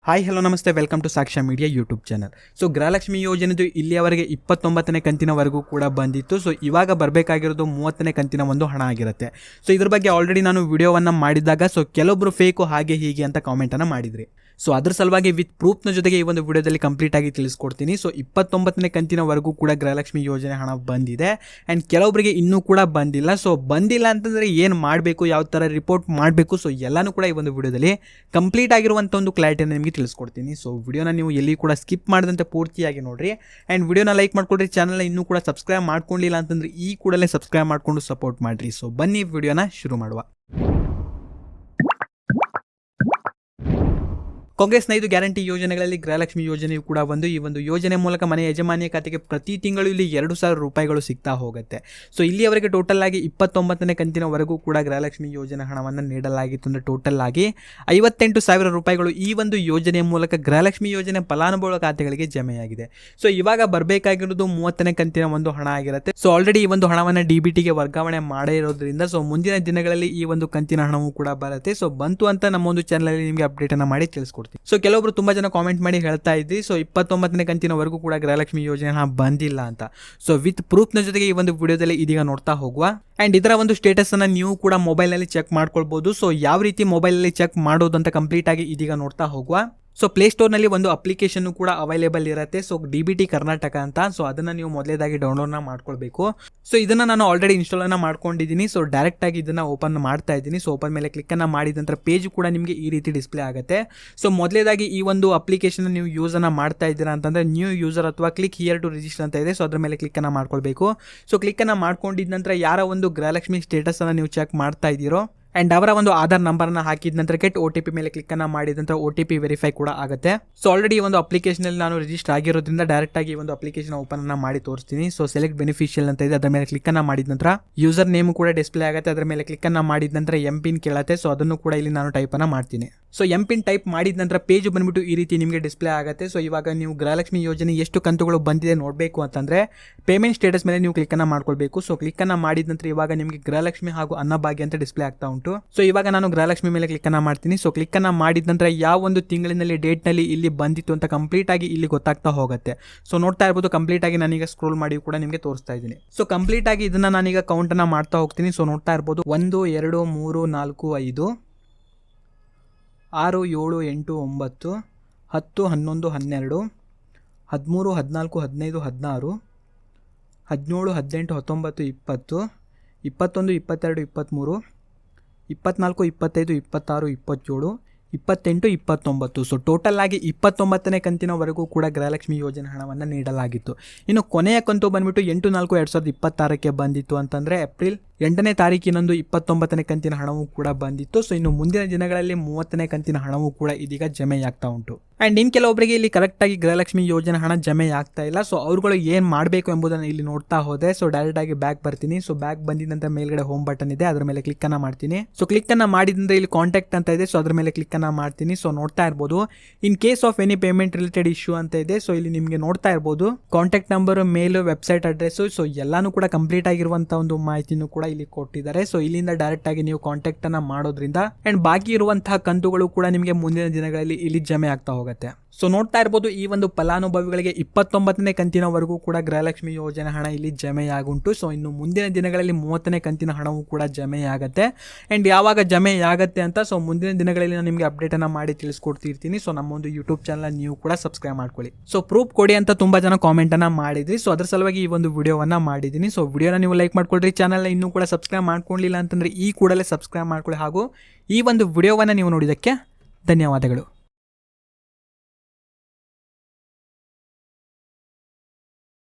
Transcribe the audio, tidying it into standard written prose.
Hi hello namaste, welcome to Sakshya media YouTube channel. So Gruhalakshmi ಯೋಜನೆದು ಇಲ್ಲಿಯವರೆಗೆ 29ನೇ ಕಂತಿನವರೆಗೂ ಕೂಡ ಬಂದಿತ್ತು. ಸೊ ಇವಾಗ ಬರಬೇಕಾಗಿರೋದು 30ನೇ ಕಂತಿನ ಒಂದು ಹಣ ಆಗಿರುತ್ತೆ. ಸೊ ಇದ್ರ ಬಗ್ಗೆ ಆಲ್ರೆಡಿ ನಾನು ವಿಡಿಯೋವನ್ನು ಮಾಡಿದಾಗ ಕೆಲವೊಬ್ಬರು ಫೇಕು ಹಾಗೆ ಹೀಗೆ ಅಂತ ಕಾಮೆಂಟನ್ನು ಮಾಡಿದ್ರಿ. ಸೊ ಅದ್ರ ಸಲುವಾಗಿ ವಿತ್ ಪ್ರೂಫ್ನ ಜೊತೆಗೆ ಈ ಒಂದು ವಿಡಿಯೋದಲ್ಲಿ ಕಂಪ್ಲೀಟ್ ಆಗಿ ತಿಳಿಸ್ಕೊಡ್ತೀನಿ. ಸೊ 29ನೇ ಕಂತಿನವರೆಗೂ ಕೂಡ ಗೃಹಲಕ್ಷ್ಮಿ ಯೋಜನೆ ಹಣ ಬಂದಿದೆ ಆ್ಯಂಡ್ ಕೆಲವೊಬ್ಬರಿಗೆ ಇನ್ನೂ ಕೂಡ ಬಂದಿಲ್ಲ. ಸೊ ಬಂದಿಲ್ಲ ಅಂತಂದರೆ ಏನು ಮಾಡಬೇಕು, ಯಾವ ಥರ ರಿಪೋರ್ಟ್ ಮಾಡಬೇಕು, ಸೊ ಎಲ್ಲನೂ ಕೂಡ ಈ ಒಂದು ವಿಡಿಯೋದಲ್ಲಿ ಕಂಪ್ಲೀಟ್ ಆಗಿರುವಂಥ ಒಂದು ಕ್ಲಾರಿಟಿಯನ್ನು ನಿಮಗೆ ತಿಳಿಸ್ಕೊಡ್ತೀನಿ. ಸೊ ವಿಡಿಯೋನ ನೀವು ಎಲ್ಲಿ ಕೂಡ ಸ್ಕಿಪ್ ಮಾಡಿದಂತೆ ಪೂರ್ತಿಯಾಗಿ ನೋಡಿರಿ ಆ್ಯಂಡ್ ವಿಡಿಯೋನ ಲೈಕ್ ಮಾಡ್ಕೊಡ್ರಿ. ಚಾನಲ್ನ ಇನ್ನೂ ಕೂಡ ಸಬ್ಸ್ಕ್ರೈಬ್ ಮಾಡ್ಕೊಂಡಿಲ್ಲ ಅಂತಂದರೆ ಈ ಕೂಡಲೇ ಸಬ್ಸ್ಕ್ರೈಬ್ ಮಾಡಿಕೊಂಡು ಸಪೋರ್ಟ್ ಮಾಡಿರಿ. ಸೊ ಬನ್ನಿ ವಿಡಿಯೋನ ಶುರು ಮಾಡುವ. ಕಾಂಗ್ರೆಸ್ನ 5 ಗ್ಯಾರಂಟಿ ಯೋಜನೆಗಳಲ್ಲಿ ಗೃಹಲಕ್ಷ್ಮಿ ಯೋಜನೆಯು ಕೂಡ ಒಂದು. ಈ ಒಂದು ಯೋಜನೆ ಮೂಲಕ ಮನೆ ಯಜಮಾನಿಯ ಖಾತೆಗೆ ಪ್ರತಿ ತಿಂಗಳು ಇಲ್ಲಿ 2,000 ರೂಪಾಯಿಗಳು ಸಿಗ್ತಾ ಹೋಗುತ್ತೆ. ಸೊ ಇಲ್ಲಿಯವರೆಗೆ ಟೋಟಲ್ ಆಗಿ 29ನೇ ಕಂತಿನವರೆಗೂ ಕೂಡ ಗೃಹಲಕ್ಷ್ಮಿ ಯೋಜನೆ ಹಣವನ್ನು ನೀಡಲಾಗಿತ್ತು. ಅಂದರೆ ಟೋಟಲ್ ಆಗಿ 58,000 ರೂಪಾಯಿಗಳು ಈ ಒಂದು ಯೋಜನೆಯ ಮೂಲಕ ಗೃಹಲಕ್ಷ್ಮಿ ಯೋಜನೆ ಫಲಾನುಭವಿಗಳ ಖಾತೆಗಳಿಗೆ ಜಮೆಯಾಗಿದೆ. ಸೊ ಇವಾಗ ಬರಬೇಕಾಗಿರೋದು 30ನೇ ಕಂತಿನ ಒಂದು ಹಣ ಆಗಿರುತ್ತೆ. ಸೊ ಆಲ್ರೆಡಿ ಈ ಒಂದು ಹಣವನ್ನು DBTಗೆ ವರ್ಗಾವಣೆ ಮಾಡೇ ಇರೋದ್ರಿಂದ ಸೊ ಮುಂದಿನ ದಿನಗಳಲ್ಲಿ ಈ ಒಂದು ಕಂತಿನ ಹಣವೂ ಕೂಡ ಬರುತ್ತೆ. ಸೊ ಬಂತು ಅಂತ ನಮ್ಮ ಒಂದು ಚಾನಲಲ್ಲಿ ನಿಮಗೆ ಅಪ್ಡೇಟನ್ನು ಮಾಡಿ ತಿಳಿಸ್ಕೊಡ್ತೀನಿ. ಸೊ ಕೆಲವೊಬ್ರು ತುಂಬಾ ಜನ ಕಾಮೆಂಟ್ ಮಾಡಿ ಹೇಳ್ತಾ ಇದ್ರಿ, ಸೊ 29ನೇ ಕಂತಿನವರೆಗೂ ಕೂಡ ಗೃಹಲಕ್ಷ್ಮಿ ಯೋಜನೆ ಹಣ ಬಂದಿಲ್ಲ ಅಂತ. ಸೊ ವಿತ್ ಪ್ರೂಫ್ನ ಜೊತೆಗೆ ಈ ಒಂದು ವಿಡಿಯೋದಲ್ಲಿ ಇದೀಗ ನೋಡ್ತಾ ಹೋಗುವ ಆ್ಯಂಡ್ ಇದರ ಒಂದು ಸ್ಟೇಟಸ್ ಅನ್ನು ನೀವು ಕೂಡ ಮೊಬೈಲ್ನಲ್ಲಿ ಚೆಕ್ ಮಾಡ್ಕೊಳ್ಬಹುದು. ಸೊ ಯಾವ ರೀತಿ ಮೊಬೈಲಲ್ಲಿ ಚೆಕ್ ಮಾಡೋದು ಅಂತ ಕಂಪ್ಲೀಟ್ ಆಗಿ ಇದೀಗ ನೋಡ್ತಾ ಹೋಗುವ. ಸೊ ಪ್ಲೇಸ್ಟೋರ್ನಲ್ಲಿ ಒಂದು ಅಪ್ಲಿಕೇಶನ್ ಕೂಡ ಅವೈಲೇಬಲ್ ಇರುತ್ತೆ. ಸೊ DBT ಕರ್ನಾಟಕ ಅಂತ. ಸೊ ಅದನ್ನು ನೀವು ಮೊದಲೇದಾಗಿ ಡೌನ್ಲೋಡ್ನ ಮಾಡ್ಕೊಳ್ಬೇಕು. ಸೊ ಇದನ್ನು ನಾನು ಆಲ್ರೆಡಿ ಇನ್ಸ್ಟಾಲನ್ನು ಮಾಡ್ಕೊಂಡಿದ್ದೀನಿ. ಸೊ ಡೈರೆಕ್ಟಾಗಿ ಇದನ್ನು ಓಪನ್ ಮಾಡ್ತಾ ಇದ್ದೀನಿ. ಸೊ ಓಪನ್ ಮೇಲೆ ಕ್ಲಿಕ್ಕನ್ನು ಮಾಡಿದ ನಂತರ ಪೇಜ್ ಕೂಡ ನಿಮಗೆ ಈ ರೀತಿ ಡಿಸ್ಪ್ಲೇ ಆಗುತ್ತೆ. ಸೊ ಮೊದಲೇದಾಗಿ ಈ ಒಂದು ಅಪ್ಲಿಕೇಶನ್ ನೀವು ಯೂಸನ್ನು ಮಾಡ್ತಾ ಇದ್ದೀರಾ ಅಂತಂದರೆ ನ್ಯೂ ಯೂಸರ್ ಅಥವಾ ಕ್ಲಿಕ್ ಹಿಯರ್ ಟು ರಿಜಿಸ್ಟರ್ ಅಂತ ಇದೆ. ಸೊ ಅದ್ರ ಮೇಲೆ ಕ್ಲಿಕ್ಕನ್ನು ಮಾಡ್ಕೊಳ್ಬೇಕು. ಸೊ ಕ್ಲಿಕ್ಕನ್ನು ಮಾಡ್ಕೊಂಡಿದ್ದ ನಂತರ ಯಾರ ಒಂದು ಗೃಹಲಕ್ಷ್ಮಿ ಸ್ಟೇಟಸನ್ನು ನೀವು ಚೆಕ್ ಮಾಡ್ತಾ ಇದ್ದೀರೋ ಆ್ಯಂಡ್ ಅವರ ಒಂದು ಆಧಾರ್ ನಂಬರ್ನ ಹಾಕಿದ ನಂತರ ಗೆಟ್ OTP ಮೇಲೆ ಕ್ಲಿಕ್ಕನ್ನು ಮಾಡಿದ ನಂತರ OTP ವೆರಿಫೈ ಕೂಡ ಆಗುತ್ತೆ. ಸೊ ಆಲ್ರೆಡಿ ಈ ಒಂದು ಅಪ್ಲಿಕೇಶನಲ್ಲಿ ನಾನು ರಿಜಿಸ್ಟರ್ ಆಗಿರೋದ್ರಿಂದ ಡೈರೆಕ್ಟಾಗಿ ಈ ಒಂದು ಅಪ್ಲಿಕೇಶನ್ ಓಪನ್ ಮಾಡಿ ತೋರಿಸ್ತೀನಿ. ಸೊ ಸೆಲೆಕ್ಟ್ ಬೆನಿಫಿಷಿಯಲ್ ಅಂತ ಇದೆ, ಅದರ ಮೇಲೆ ಕ್ಲಿಕ್ಕನ್ನು ಮಾಡಿದ ನಂತರ ಯೂಸರ್ ನೇಮ್ ಕೂಡ ಡಿಸ್ಪ್ಲೇ ಆಗುತ್ತೆ. ಅದರ ಮೇಲೆ ಕ್ಲಿಕ್ಕನ್ನು ಮಾಡಿದ ನಂತರ MPIN ಕೇಳುತ್ತೆ. ಸೊ ಅದನ್ನು ಕೂಡ ಇಲ್ಲಿ ನಾನು ಟೈಪನ್ನು ಮಾಡ್ತೀನಿ. ಸೊ MPIN ಟೈಪ್ ಮಾಡಿದ ನಂತರ ಪೇಜ್ ಬಂದ್ಬಿಟ್ಟು ಈ ರೀತಿ ನಿಮಗೆ ಡಿಸ್ಪ್ಲೇ ಆಗುತ್ತೆ. ಸೊ ಇವಾಗ ನೀವು ಗೃಹಲಕ್ಷ್ಮಿ ಯೋಜನೆ ಎಷ್ಟು ಕಂತುಗಳು ಬಂದಿದೆ ನೋಡಬೇಕು ಅಂತಂದರೆ ಪೇಮೆಂಟ್ ಸ್ಟೇಟಸ್ ಮೇಲೆ ನೀವು ಕ್ಲಿಕ್ಕನ್ನು ಮಾಡ್ಕೊಳ್ಬೇಕು. ಸೊ ಕ್ಲಿಕ್ಕನ್ನು ಮಾಡಿದ ನಂತರ ಇವಾಗ ನಿಮಗೆ ಗೃಹಲಕ್ಷ್ಮಿ ಹಾಗೂ ಅನ್ನಭಾಗ್ಯ ಅಂತ ಡಿಸ್ಪ್ಲೇ ಆಗ್ತಾ ಉಂಟು. ಸೊ ಇವಾಗ ನಾನು ಗೃಹಲಕ್ಷ್ಮಿ ಮೇಲೆ ಕ್ಲಿಕ್ಕನ್ನು ಮಾಡ್ತೀನಿ. ಸೊ ಕ್ಲಿಕ್ಕನ್ನು ಮಾಡಿದ ನಂತರ ಯಾವ ಒಂದು ತಿಂಗಳಿನಲ್ಲಿ ಡೇಟ್ನಲ್ಲಿ ಇಲ್ಲಿ ಬಂದಿತ್ತು ಅಂತ ಕಂಪ್ಲೀಟ್ ಆಗಿ ಇಲ್ಲಿ ಗೊತ್ತಾಗ್ತಾ ಹೋಗುತ್ತೆ. ಸೊ ನೋಡ್ತಾ ಇರ್ಬೋದು, ಕಂಪ್ಲೀಟ್ ಆಗಿ ನಾನೀಗ ಸ್ಕ್ರೋಲ್ ಮಾಡಿ ಕೂಡ ನಿಮಗೆ ತೋರಿಸ್ತಾ ಇದ್ದೀನಿ. ಸೊ ಕಂಪ್ಲೀಟ್ ಆಗಿ ಇದನ್ನು ನಾನೀಗ ಕೌಂಟನ್ನು ಮಾಡ್ತಾ ಹೋಗ್ತೀನಿ. ಸೊ ನೋಡ್ತಾ ಇರ್ಬೋದು 1 2 3 4 5 6 7 8 9 10 11 12 13 14 15 16 17 18 19 20 21 22 23 24 25 26 27 28 29. ಸೊ ಟೋಟಲ್ ಆಗಿ 29ನೇ ಕಂತಿನವರೆಗೂ ಕೂಡ ಗೃಹಲಕ್ಷ್ಮಿ ಯೋಜನೆ ಹಣವನ್ನು ನೀಡಲಾಗಿತ್ತು. ಇನ್ನು ಕೊನೆಯ ಕಂತು ಬಂದ್ಬಿಟ್ಟು 8/4/2026ಕ್ಕೆ ಬಂದಿತ್ತು ಅಂತಂದರೆ ಏಪ್ರಿಲ್ 8ನೇ ತಾರೀಕಿನಂದು 29ನೇ ಕಂತಿನ ಹಣವೂ ಕೂಡ ಬಂದಿತ್ತು. ಸೊ ಇನ್ನು ಮುಂದಿನ ದಿನಗಳಲ್ಲಿ 30ನೇ ಕಂತಿನ ಹಣವೂ ಕೂಡ ಇದೀಗ ಜಮೆಯಾಗ್ತಾ ಉಂಟು. ಆ್ಯಂಡ್ ಇನ್ನು ಕೆಲವೊಬ್ಬರಿಗೆ ಇಲ್ಲಿ ಕರೆಕ್ಟಾಗಿ ಗೃಹಲಕ್ಷ್ಮಿ ಯೋಜನೆ ಹಣ ಜಮೆ ಆಗ್ತಾ ಇಲ್ಲ. ಸೊ ಅವ್ರುಗಳು ಏನು ಮಾಡಬೇಕು ಎಂಬುದನ್ನು ಇಲ್ಲಿ ನೋಡ್ತಾ ಹೋದೆ. ಸೊ ಡೈರೆಕ್ಟಾಗಿ ಬ್ಯಾಕ್ ಬರ್ತೀನಿ. ಸೊ ಬ್ಯಾಕ್ ಬಂದಿದ ನಂತರ ಮೇಲ್ಗಡೆ ಹೋಮ್ ಬಟನ್ ಇದೆ, ಅದರ ಮೇಲೆ ಕ್ಲಿಕ್ಕನ್ನು ಮಾಡ್ತೀನಿ. ಸೊ ಕ್ಲಿಕ್ಕನ್ನು ಮಾಡಿದಂದ್ರೆ ಇಲ್ಲಿ ಕಾಂಟ್ಯಾಕ್ಟ್ ಅಂತ ಇದೆ. ಸೊ ಅದ್ರ ಮೇಲೆ ಕ್ಲಿಕ್ಕನ್ನು ಮಾಡ್ತೀನಿ. ಸೊ ನೋಡ್ತಾ ಇರ್ಬೋದು in case of any payment related issue ಅಂತ ಇದೆ. ಸೊ ಇಲ್ಲಿ ನಿಮಗೆ ನೋಡ್ತಾ ಇರ್ಬೋದು ಕಾಂಟ್ಯಾಕ್ಟ್ ನಂಬರ್, ಮೇಲ್, ವೆಬ್ಸೈಟ್ ಅಡ್ರೆಸ್, ಸೊ ಎಲ್ಲಾನು ಕೂಡ ಕಂಪ್ಲೀಟ್ ಆಗಿರುವಂಥ ಒಂದು ಮಾಹಿತಿನೂ ಕೂಡ ಇಲ್ಲಿ ಕೊಟ್ಟಿದ್ದಾರೆ. ಸೊ ಇಲ್ಲಿಂದ ಡೈರೆಕ್ಟ್ ಆಗಿ ನೀವು ಕಾಂಟ್ಯಾಕ್ಟ್ ಅನ್ನ ಮಾಡೋದ್ರಿಂದ ಅಂಡ್ ಬಾಕಿ ಇರುವಂತಹ ಕಂತುಗಳು ಕೂಡ ನಿಮಗೆ ಮುಂದಿನ ದಿನಗಳಲ್ಲಿ ಇಲ್ಲಿ ಜಮೆ ಆಗ್ತಾ ಹೋಗುತ್ತೆ. ಸೊ ನೋಡ್ತಾ ಇರ್ಬೋದು ಈ ಒಂದು ಫಲಾನುಭವಿಗಳಿಗೆ 29ನೇ ಕಂತಿನವರೆಗೂ ಕೂಡ ಗೃಹಲಕ್ಷ್ಮಿ ಯೋಜನೆ ಹಣ ಇಲ್ಲಿ ಜಮೆಯಾಗುಂಟು. ಸೊ ಇನ್ನು ಮುಂದಿನ ದಿನಗಳಲ್ಲಿ 30ನೇ ಕಂತಿನ ಹಣವೂ ಕೂಡ ಜಮೆಯಾಗುತ್ತೆ. ಆ್ಯಂಡ್ ಯಾವಾಗ ಜಮೆಯಾಗತ್ತೆ ಅಂತ ಸೊ ಮುಂದಿನ ದಿನಗಳಲ್ಲಿ ನಾನು ನಿಮಗೆ ಅಪ್ಡೇಟನ್ನು ಮಾಡಿ ತಿಳಿಸ್ಕೊಡ್ತಿರ್ತೀನಿ. ಸೊ ನಮ್ಮ ಒಂದು ಯೂಟ್ಯೂಬ್ ಚಾನಲ್ ನೀವು ಕೂಡ ಸಬ್ಸ್ಕ್ರೈಬ್ ಮಾಡ್ಕೊಳ್ಳಿ. ಸೊ ಪ್ರೂಫ್ ಕೊಡಿ ಅಂತ ತುಂಬ ಜನ ಕಾಮೆಂಟನ್ನು ಮಾಡಿದ್ರಿ. ಸೊ ಅದ್ರ ಸಲುವಾಗಿ ಈ ಒಂದು ವಿಡಿಯೋವನ್ನು ಮಾಡಿದ್ದೀನಿ. ಸೊ ವಿಡಿಯೋನ ನೀವು ಲೈಕ್ ಮಾಡ್ಕೊಳ್ರಿ. ಚಾನಲ್ನ ಇನ್ನೂ ಕೂಡ ಸಬ್ಸ್ಕ್ರೈಬ್ ಮಾಡ್ಕೊಳ್ಳಿಲ್ಲ ಅಂತಂದರೆ ಈ ಕೂಡಲೇ ಸಬ್ಸ್ಕ್ರೈಬ್ ಮಾಡ್ಕೊಳ್ಳಿ. ಹಾಗೂ ಈ ಒಂದು ವಿಡಿಯೋವನ್ನು ನೀವು ನೋಡಿದ್ದಕ್ಕೆ ಧನ್ಯವಾದಗಳು.